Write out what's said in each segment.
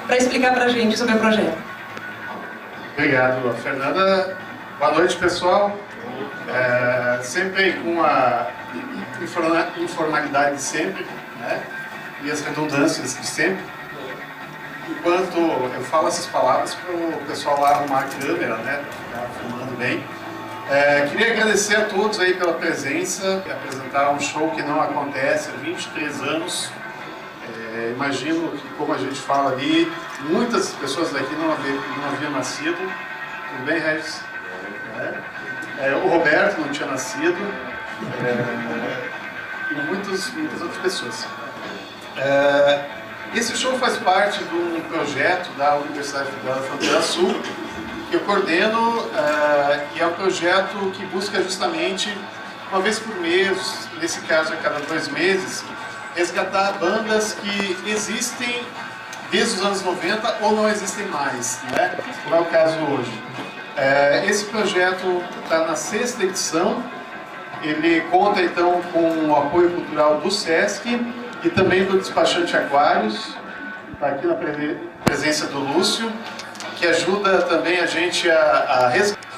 para explicar para a gente sobre o projeto. Obrigado, Fernanda. Boa noite, pessoal. Sempre com a informalidade de sempre, né? E as redundâncias de sempre. Enquanto eu falo essas palavras para o pessoal lá arrumar a câmera, né? Para ficar filmando bem. Queria agradecer a todos aí pela presença e apresentar um show que não acontece há 23 anos. Imagino que, como a gente fala ali, muitas pessoas daqui não haviam nascido. Tudo bem, Regis? O Roberto não tinha nascido. E muitas outras pessoas. Esse show faz parte de um projeto da Universidade Federal da Fronteira Sul, que eu coordeno, e é um projeto que busca justamente, uma vez por mês, nesse caso a cada 2 meses, resgatar bandas que existem desde os anos 90 ou não existem mais, né? Como é o caso hoje. Esse projeto está na 6ª edição, ele conta então com o apoio cultural do SESC e também do Despachante Aquários, está aqui na presença do Lúcio, que ajuda também a gente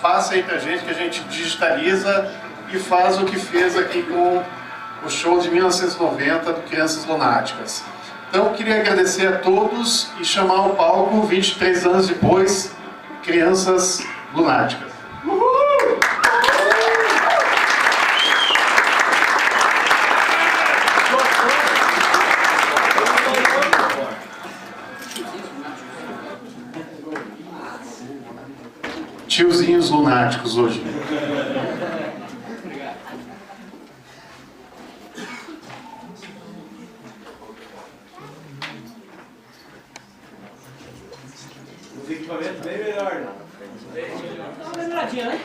passa aí pra gente, que a gente digitaliza e faz o que fez aqui com o show de 1990 do Crianças Lunáticas. Então eu queria agradecer a todos e chamar ao palco, 23 anos depois, Crianças Lunáticas. Uhul! Tiozinhos lunáticos hoje. Os equipamentos bem melhor, né? Dá uma lembradinha, né?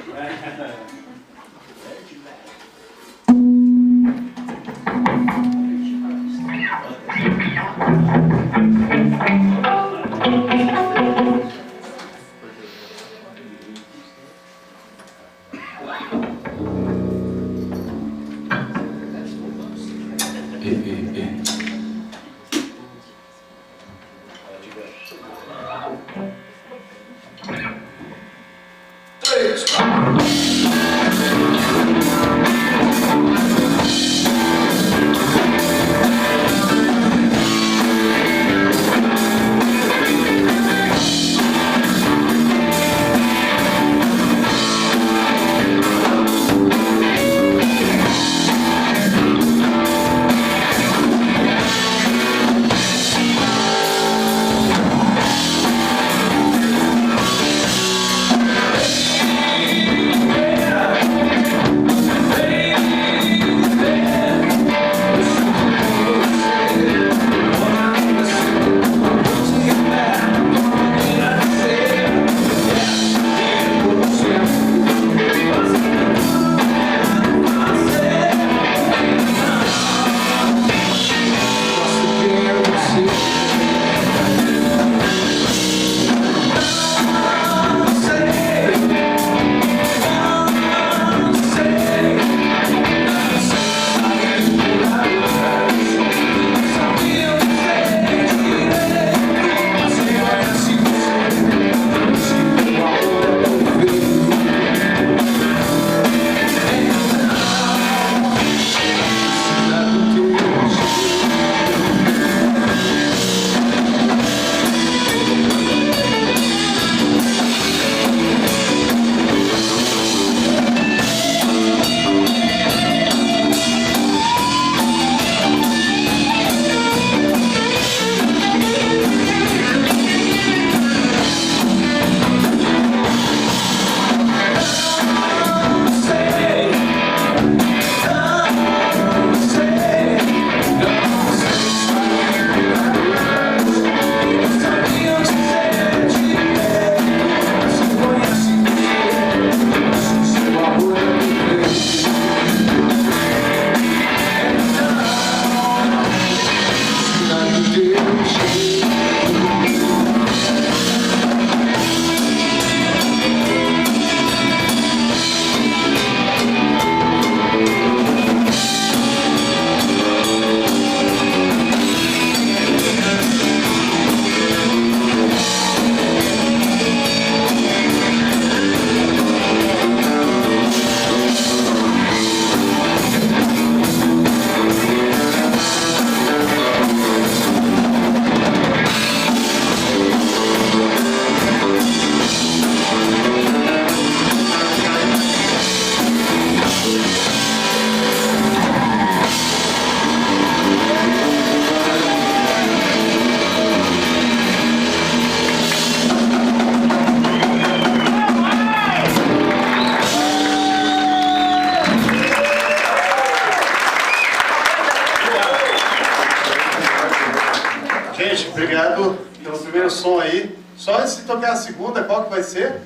Só se tocar a segunda, qual que vai ser?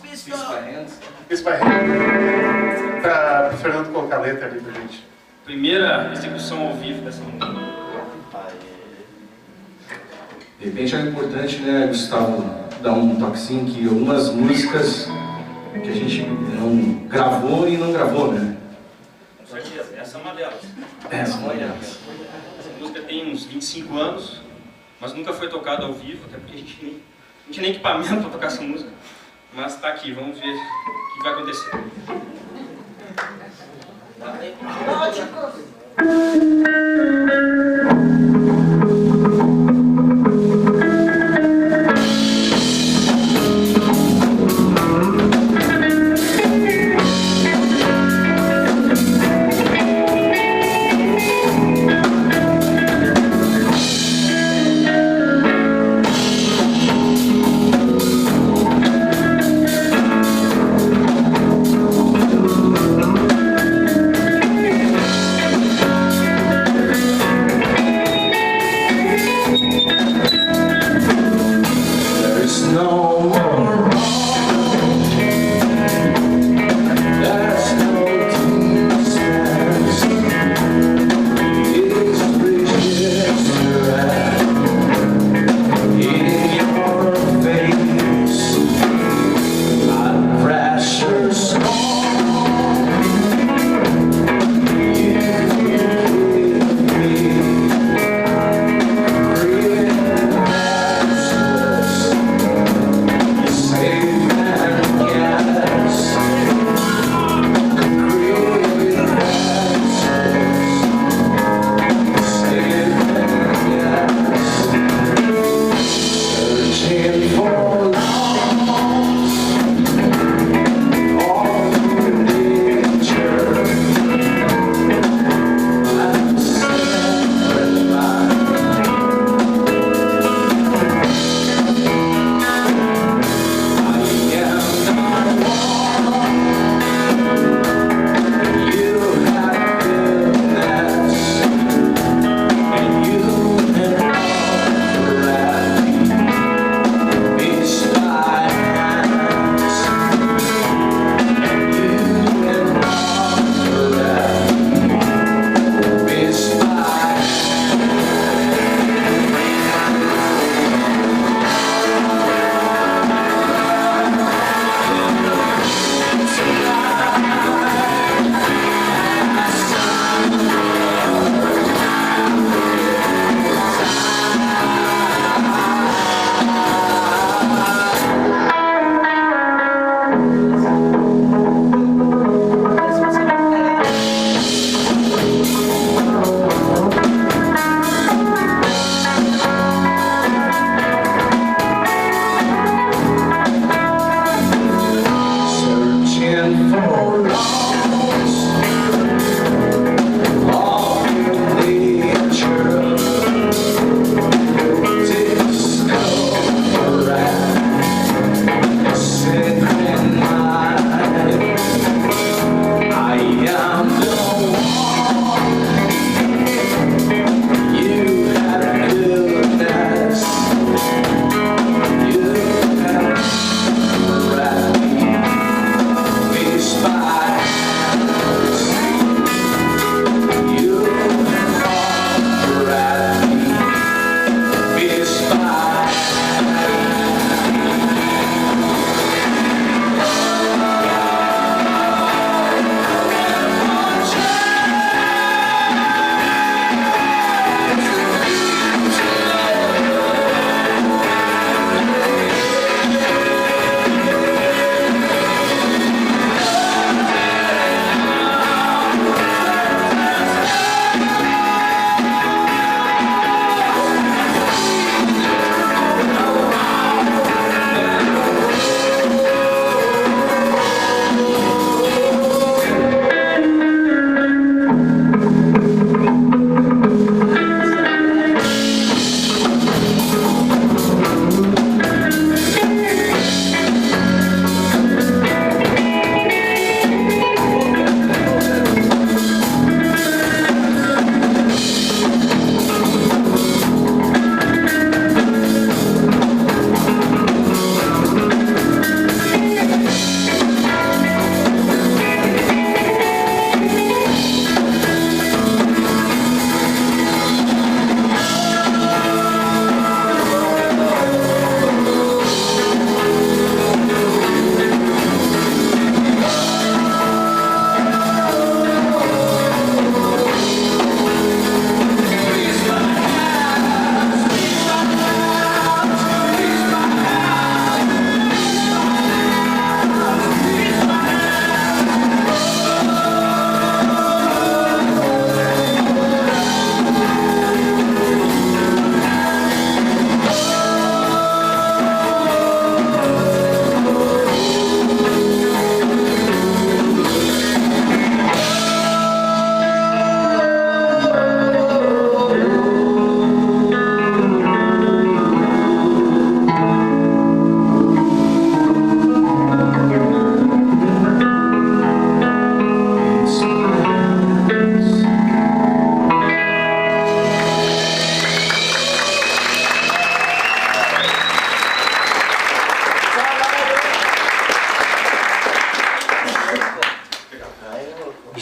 Peace by Hands. Peace by Hands. Para o Fernando colocar a letra ali pra gente. Primeira execução ao vivo dessa música. De repente é importante, né, Gustavo, dar um toquezinho que algumas músicas que a gente não gravou e não gravou, né? Com certeza, essa é uma delas. Essa é uma delas. Essa música tem uns 25 anos, mas nunca foi tocada ao vivo, até porque a gente nem tinha nem equipamento para tocar essa música. Mas tá aqui, vamos ver o que vai acontecer.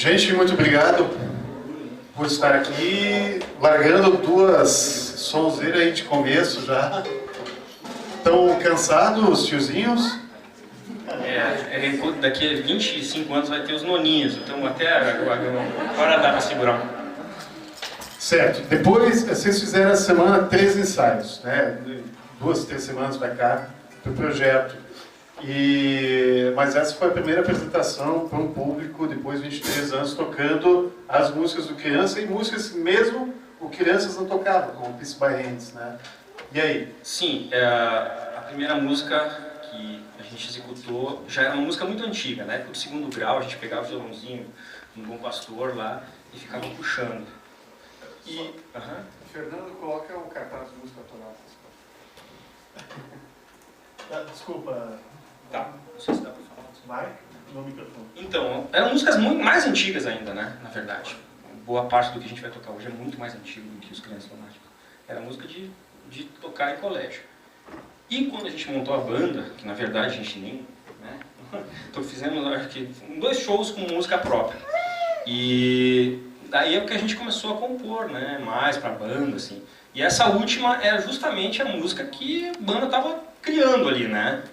Gente, muito obrigado por estar aqui, largando duas sonzeiras aí de começo já. Estão cansados os tiozinhos? Daqui a 25 anos vai ter os noninhos, então até agora dá para segurar. Certo. Depois, vocês fizeram essa semana 3 ensaios, né? 2, 3 semanas para cá, do projeto. Mas essa foi a primeira apresentação para um público, depois de 23 anos, tocando as músicas do Criança, e músicas que mesmo o Crianças não tocava, como Peace by Hands, né? E aí? Sim, a primeira música que a gente executou já era uma música muito antiga, né? Do segundo grau, a gente pegava o violãozinho no Bom Pastor lá e ficava puxando. Fernando, coloca o cartaz de música autoral. Desculpa. Tá, não sei se dá pra falar. Vai no microfone. Então, eram músicas muito mais antigas ainda, né? Na verdade. Boa parte do que a gente vai tocar hoje é muito mais antigo do que os Crianças Lunáticos. Era música de tocar em colégio. E quando a gente montou a banda, que na verdade a gente nem... né? Então fizemos, acho que, 2 shows com música própria. E daí é que a gente começou a compor, né? Mais pra banda, assim. E essa última era justamente a música que a banda tava criando ali, né?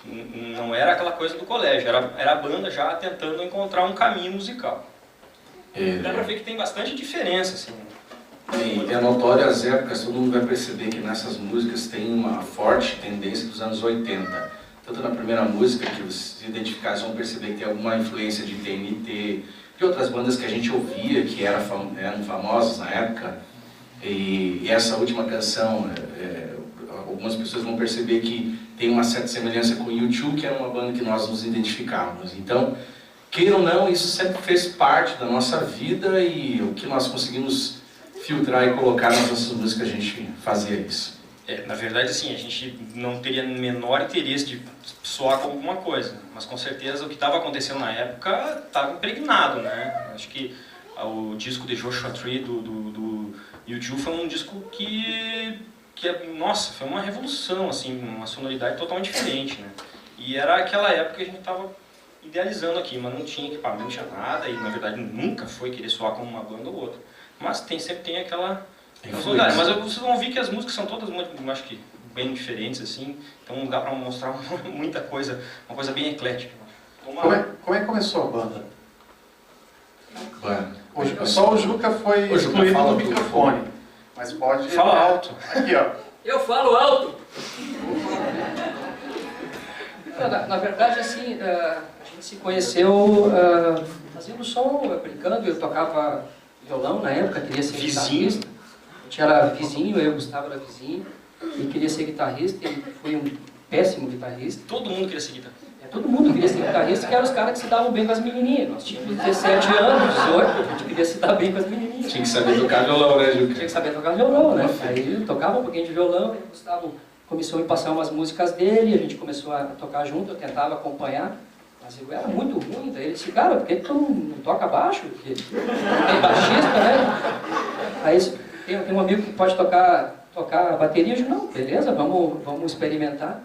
Não era aquela coisa do colégio, era a banda já tentando encontrar um caminho musical. Dá pra ver que tem bastante diferença, assim. É notório as épocas, todo mundo vai perceber que nessas músicas tem uma forte tendência dos anos 80. Tanto na primeira música, que vocês identificarem vão perceber que tem alguma influência de TNT, de outras bandas que a gente ouvia, que eram famosas na época. E essa última canção, algumas pessoas vão perceber que tem uma certa semelhança com o U2, que era uma banda que nós nos identificávamos. Então, queira ou não, isso sempre fez parte da nossa vida, e o que nós conseguimos filtrar e colocar nas nossas músicas, a gente fazia isso. Na verdade, assim, a gente não teria menor interesse de soar como alguma coisa, mas com certeza o que estava acontecendo na época estava impregnado, né? Acho que o disco de Joshua Tree do U2 foi um disco que nossa, foi uma revolução, assim, uma sonoridade totalmente diferente, né? E era aquela época que a gente estava idealizando aqui, mas não tinha equipamento, não tinha nada, e na verdade nunca foi querer soar como uma banda ou outra. Mas sempre tem aquela sonoridade. Mas vocês vão ver que as músicas são todas muito, acho que, bem diferentes, assim, então dá para mostrar muita coisa, uma coisa bem eclética. Como é que começou a banda? Só o Juca foi excluído do microfone. Mas pode... Fala alto. Aqui, ó. Eu falo alto! Na verdade, assim, a gente se conheceu fazendo som, brincando. Eu tocava violão na época, queria ser guitarrista. A gente era vizinho, eu e o Gustavo era vizinho, e queria ser guitarrista, e fui um péssimo guitarrista. Todo mundo queria ser guitarrista. Todo mundo queria ser guitarrista, que eram os caras que se davam bem com as menininhas. Nós tínhamos 17 anos, 18, a gente queria se dar bem com as menininhas. Tinha que saber tocar violão, né, Juca? Tinha que saber tocar violão, né? Aí eu tocava um pouquinho de violão, e o Gustavo começou a me passar umas músicas dele, a gente começou a tocar junto, eu tentava acompanhar, mas eu era muito ruim. Daí ele disse, cara, por que tu não toca baixo? Porque tem baixista, né? Aí tem um amigo que pode tocar a bateria. Eu disse, não, beleza, vamos experimentar.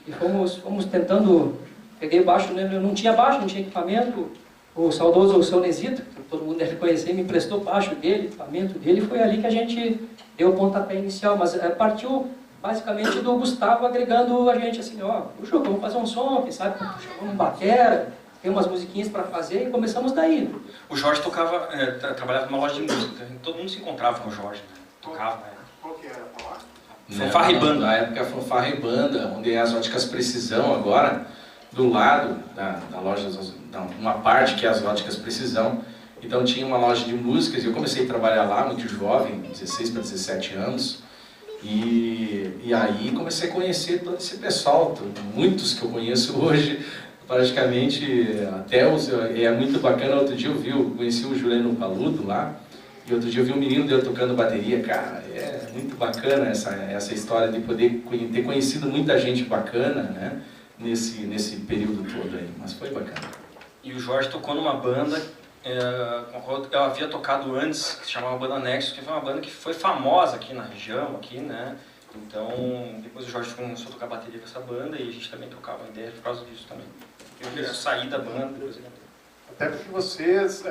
E fomos tentando. Peguei baixo, né? Eu não tinha baixo, não tinha equipamento. O saudoso o seu Nesito, que todo mundo deve conhecer, me emprestou baixo dele, equipamento dele, e foi ali que a gente deu o pontapé inicial. Mas partiu basicamente do Gustavo agregando a gente assim, ó, puxa, vamos fazer um som, quem sabe chamamos um batera, tem umas musiquinhas para fazer, e começamos daí. O Jorge tocava, trabalhava numa loja de música, todo mundo se encontrava com o Jorge, né? Tocava, né? Qual que era a palavra? Fanfarra e banda. Na época, Fanfarra e Banda, onde é as óticas Precisão agora, do lado da loja, uma parte que é as óticas Precisão. Então tinha uma loja de músicas, e eu comecei a trabalhar lá muito jovem, 16 para 17 anos, e aí comecei a conhecer todo esse pessoal, muitos que eu conheço hoje, praticamente, é muito bacana. Outro dia eu conheci o Juliano Paludo lá, e outro dia eu vi um menino dele tocando bateria. Cara, é muito bacana essa história de poder ter conhecido muita gente bacana, né, nesse período todo aí, mas foi bacana. E o Jorge tocou numa banda, eu havia tocado antes, que se chamava Banda Nexus, que foi uma banda que foi famosa aqui na região, né? Então, depois o Jorge começou a tocar bateria com essa banda, e a gente também trocava ideia por causa disso também. Eu saí da banda, depois ele... Até porque vocês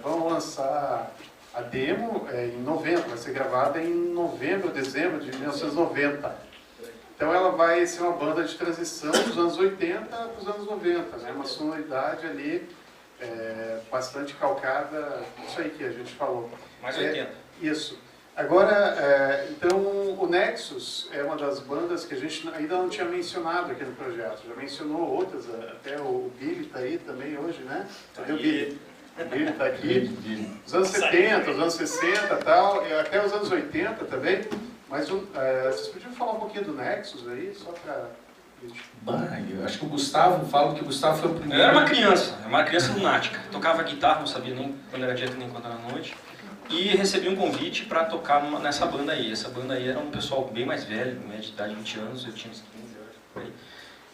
vão lançar a demo em novembro, vai ser gravada em novembro, dezembro de 1990. Então ela vai ser uma banda de transição dos anos 80 para os anos 90, né? Uma sonoridade ali bastante calcada, isso aí que a gente falou. Mais 80. Isso. Agora, então, o Nexus é uma das bandas que a gente ainda não tinha mencionado aqui no projeto. Já mencionou outras, até o Billy está aí também hoje, né? Cadê o Billy? O Billy está aqui. Os anos 70, os anos 60 e tal, e até os anos 80 também. Mas vocês podiam falar um pouquinho do Nexus aí, só para... Eu acho que o Gustavo, falo que o Gustavo foi o primeiro. Eu era uma criança lunática. Tocava guitarra, não sabia nem quando era dia nem quando era noite. E recebi um convite para tocar nessa banda aí. Essa banda aí era um pessoal bem mais velho, média de idade, 20 anos, eu tinha uns 15 anos por aí.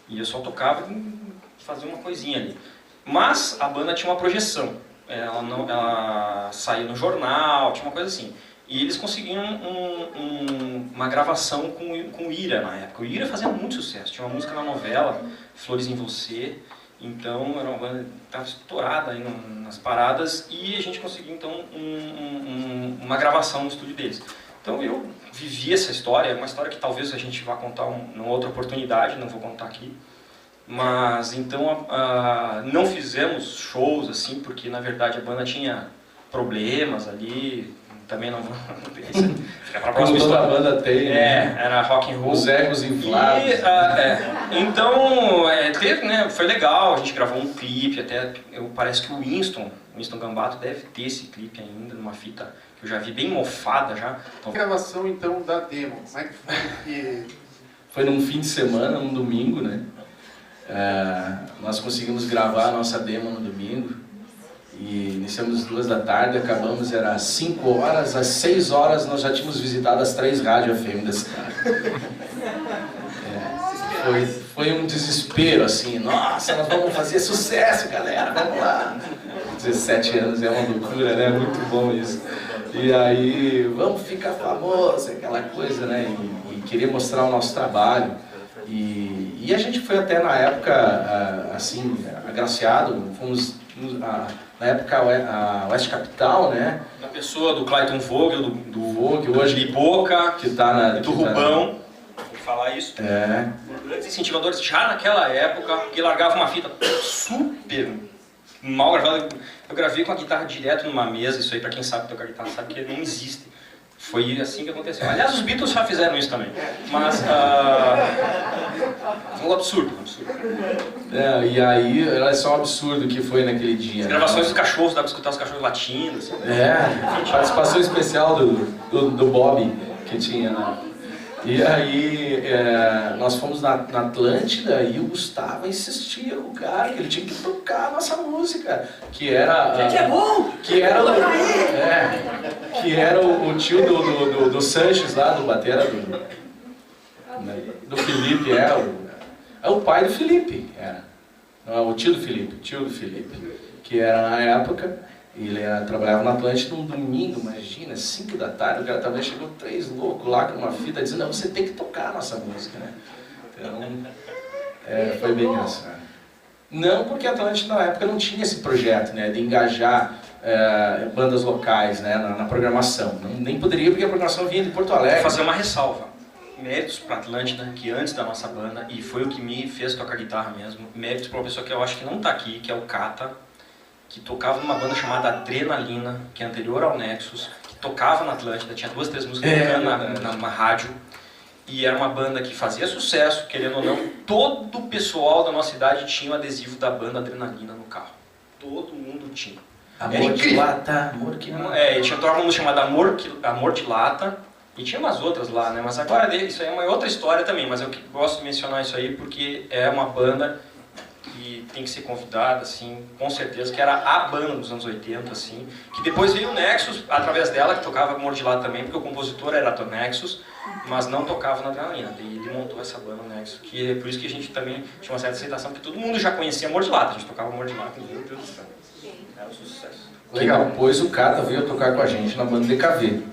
E eu só tocava e fazia uma coisinha ali. Mas a banda tinha uma projeção. Ela saía no jornal, tinha uma coisa assim. E eles conseguiam uma gravação com o Ira na época. O Ira fazia muito sucesso. Tinha uma música na novela, Flores em Você. Então era uma banda que estava estourada aí nas paradas. E a gente conseguiu então uma gravação no estúdio deles. Então eu vivi essa história. É uma história que talvez a gente vá contar numa outra oportunidade. Não vou contar aqui. Mas então não fizemos shows assim, porque na verdade a banda tinha problemas ali. Também não vou... Fica pra próxima Como toda história. banda tem, né? Era rock and roll. Os egos inflados. Então, teve, né? Foi legal, a gente gravou um clipe, até parece que o Winston Gambato deve ter esse clipe ainda, numa fita que eu já vi bem mofada já. A gravação então da demo, como é que foi que... Foi num fim de semana, num domingo, né? Nós conseguimos gravar a nossa demo no domingo. E iniciamos às 2 da tarde, acabamos, era às 5 horas, às 6 horas nós já tínhamos visitado as 3 rádios FM da cidade. Foi um desespero, assim, nossa, nós vamos fazer sucesso, galera, vamos lá. 17 anos é uma loucura, né? Muito bom isso. E aí, vamos ficar famosos, aquela coisa, né? E querer mostrar o nosso trabalho. E a gente foi até na época, assim, agraciado, fomos... Na época a Oeste Capital, né? Na pessoa do Clayton Vogel, do Vogel, hoje de Boca, que tá do Rubão, vou falar isso. Grandes incentivadores já naquela época, que largava uma fita super mal gravada. Eu gravei com a guitarra direto numa mesa, isso aí pra quem sabe tocar guitarra sabe que não existe. Foi assim que aconteceu. Aliás, os Beatles já fizeram isso também. Mas foi um absurdo. E aí, era só um absurdo que foi naquele dia. As gravações dos cachorros, dá pra escutar os cachorros latindo. Assim. Participação especial do Bob que tinha lá. E aí, nós fomos na Atlântida e o Gustavo insistia com o cara que ele tinha que tocar a nossa música, que era... Gente, é bom! Que era o tio do Sanches lá, do batera do Felipe, é o pai do Felipe, não é o tio do Felipe, que era na época, ele trabalhava na Atlântida num domingo, imagina, 5 da tarde, o cara também chegou 3 loucos lá com uma fita dizendo, não, você tem que tocar a nossa música, né? Então, foi bem engraçado. Não porque a Atlântida na época não tinha esse projeto, né, de engajar bandas locais, né, na programação. Nem poderia porque a programação vinha de Porto Alegre. Vou fazer uma ressalva. Méritos para Atlântida, que antes da nossa banda, e foi o que me fez tocar guitarra mesmo, méritos para uma pessoa que eu acho que não está aqui, que é o Kata, que tocava numa banda chamada Adrenalina, que é anterior ao Nexus, que tocava na Atlântida, tinha 2, 3 músicas tocando na rádio, e era uma banda que fazia sucesso, querendo ou não, todo o pessoal da nossa cidade tinha o adesivo da banda Adrenalina no carro. Todo mundo tinha. Amor de lata, amor que não. E tinha uma música chamada Amor de Lata, e tinha umas outras lá, né? Mas agora isso aí é uma outra história também, mas eu gosto de mencionar isso aí porque é uma banda que tem que ser convidada, assim, com certeza, que era a banda dos anos 80, assim, que depois veio o Nexus, através dela, que tocava Amor de Lata também, porque o compositor era do Nexus, mas não tocava na Adrenalina, e ele montou essa banda, o Nexus, que é por isso que a gente também tinha uma certa aceitação, porque todo mundo já conhecia Amor de Lata, a gente tocava Amor de Lata, meu Deus do céu, era um sucesso. Legal. Depois o Kata veio tocar com a gente na banda DKV.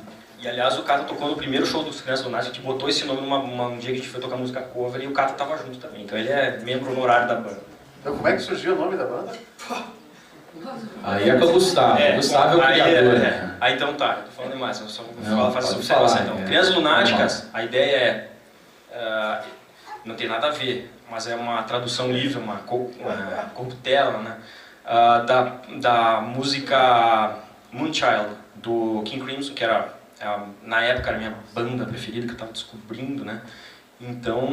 E aliás, o Kata tocou no primeiro show dos Crianças Lunares, a gente botou esse nome num dia que a gente foi tocar música cover e o Kata tava junto também, então ele é membro honorário da banda. Então como é que surgiu o nome da banda? Aí é com o Gustavo. O Gustavo é o criador. Aí então tá, tô falando demais, eu só vou fazer essa pode observação falar, então. Crianças Lunáticas, a ideia é, não tem nada a ver, mas é uma tradução livre, uma corruptela, né? Da música Moonchild, do King Crimson, que era, na época, a minha banda preferida, que eu estava descobrindo, né? Então,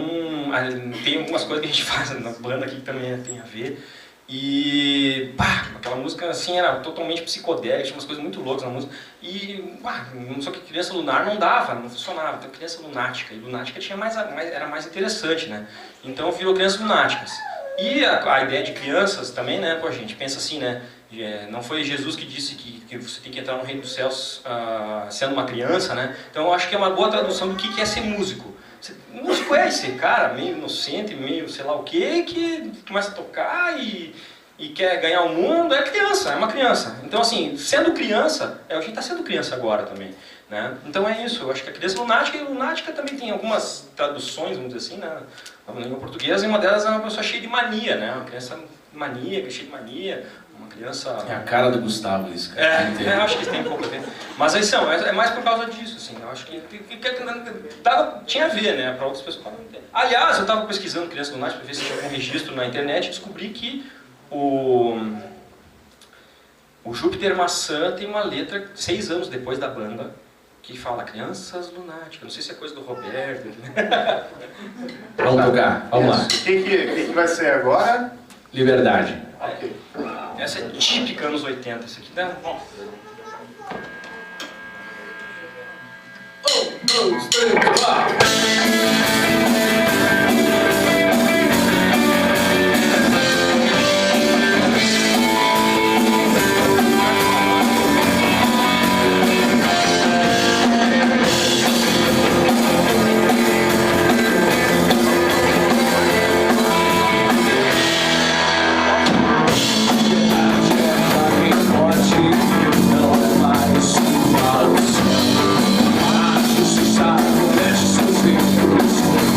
tem algumas coisas que a gente faz na banda aqui que também tem a ver. E, pá, aquela música, assim, era totalmente psicodélica, tinha umas coisas muito loucas na música. E, pá, só que Criança Lunar não dava, não funcionava. Então, Criança Lunática. E Lunática tinha era mais interessante, né? Então, virou Crianças Lunáticas. E a ideia de crianças também, né, pô, a gente pensa assim, né? Não foi Jesus que disse que você tem que entrar no reino dos céus sendo uma criança, né? Então, eu acho que é uma boa tradução do que é ser músico. Músico é esse cara meio inocente, meio sei lá o que começa a tocar e quer ganhar o mundo, é criança, é uma criança. Então assim, sendo criança, a gente está sendo criança agora também, né? Então é isso, eu acho que a criança lunática, e lunática também tem algumas traduções, vamos dizer assim, né? Na língua portuguesa, e uma delas é uma pessoa cheia de mania, né? Uma criança maníaca, cheia de mania, uma criança... É a cara do Gustavo isso, cara. eu acho que tem um pouco a ver. Mas aí é mais por causa disso, assim. Eu acho que tinha a ver, né? Para outras pessoas. Aliás, eu estava pesquisando Criança Lunática para ver se tinha algum registro na internet e descobri que o Júpiter Maçã tem uma letra 6 anos depois da banda que fala Crianças Lunáticas. Não sei se é coisa do Roberto. Vamos tocar, vamos lá. O que vai ser agora? Liberdade. Ok. Essa é típica anos 80. Essa aqui dá... Justiça, mexe seus dedos.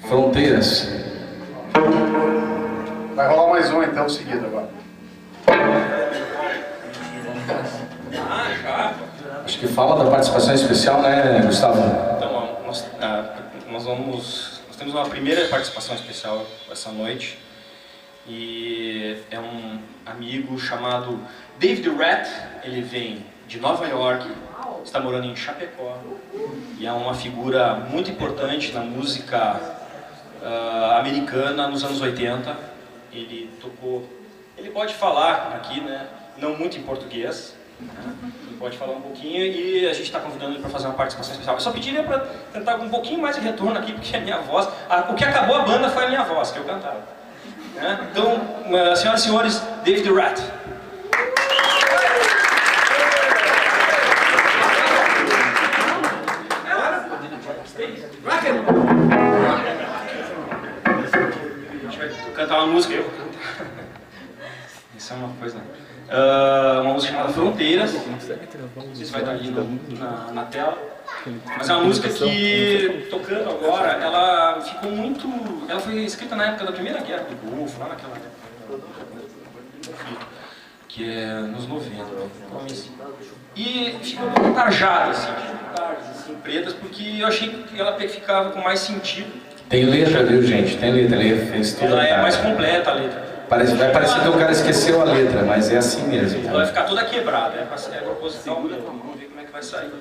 Fronteiras. Vai rolar mais um então, seguido agora. Acho que fala da participação especial, né, Gustavo? Então, nós temos uma primeira participação especial essa noite. E é um amigo chamado David Rat. Ele vem de Nova York, está morando em Chapecó. E é uma figura muito importante na música americana nos anos 80. Ele tocou... Ele pode falar aqui, né? Não muito em português. Ele pode falar um pouquinho e a gente está convidando ele para fazer uma participação especial. Eu só pediria para tentar um pouquinho mais de retorno aqui, porque a minha voz... o que acabou a banda foi a minha voz, que eu cantava. Então, senhoras e senhores, David Rat. A gente vai cantar uma música, eu vou cantar. Isso é uma coisa... uma música chamada Fronteiras. Não sei se vai estar ali na tela. Mas é uma música que, tocando agora, ela ficou muito... Ela foi escrita na época da Primeira Guerra do Golfo, lá naquela época. Que é nos 90. E ficou muito tarjada, assim, pretas, porque eu achei que ela ficava com mais sentido. Tem letra, viu, gente? Tem letra. Ele fez tudo. Ela é mais completa, a letra. Vai parecer que o cara esqueceu a letra, mas é assim mesmo. Ela vai ficar toda quebrada, é proposital mesmo. Vamos ver como é que vai sair.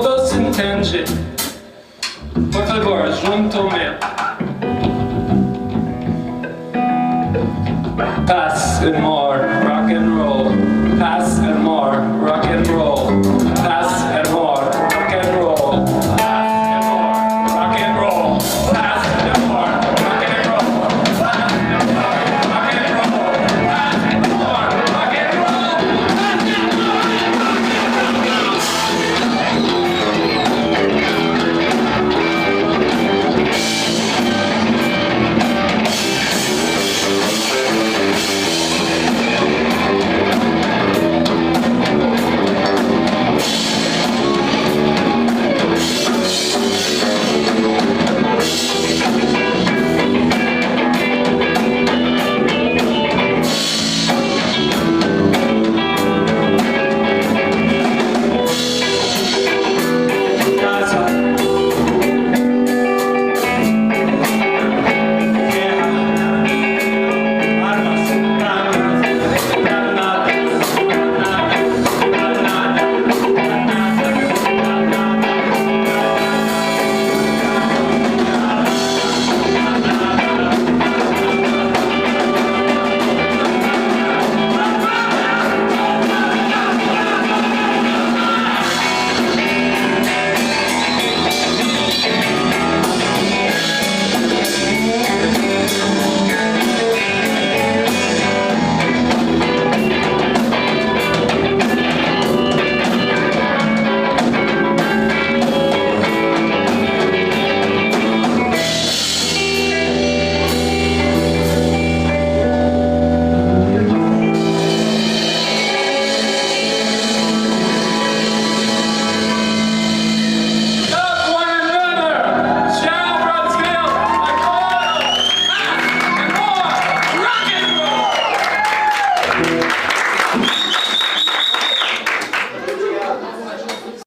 Todo se entende. Por favor, junto-me.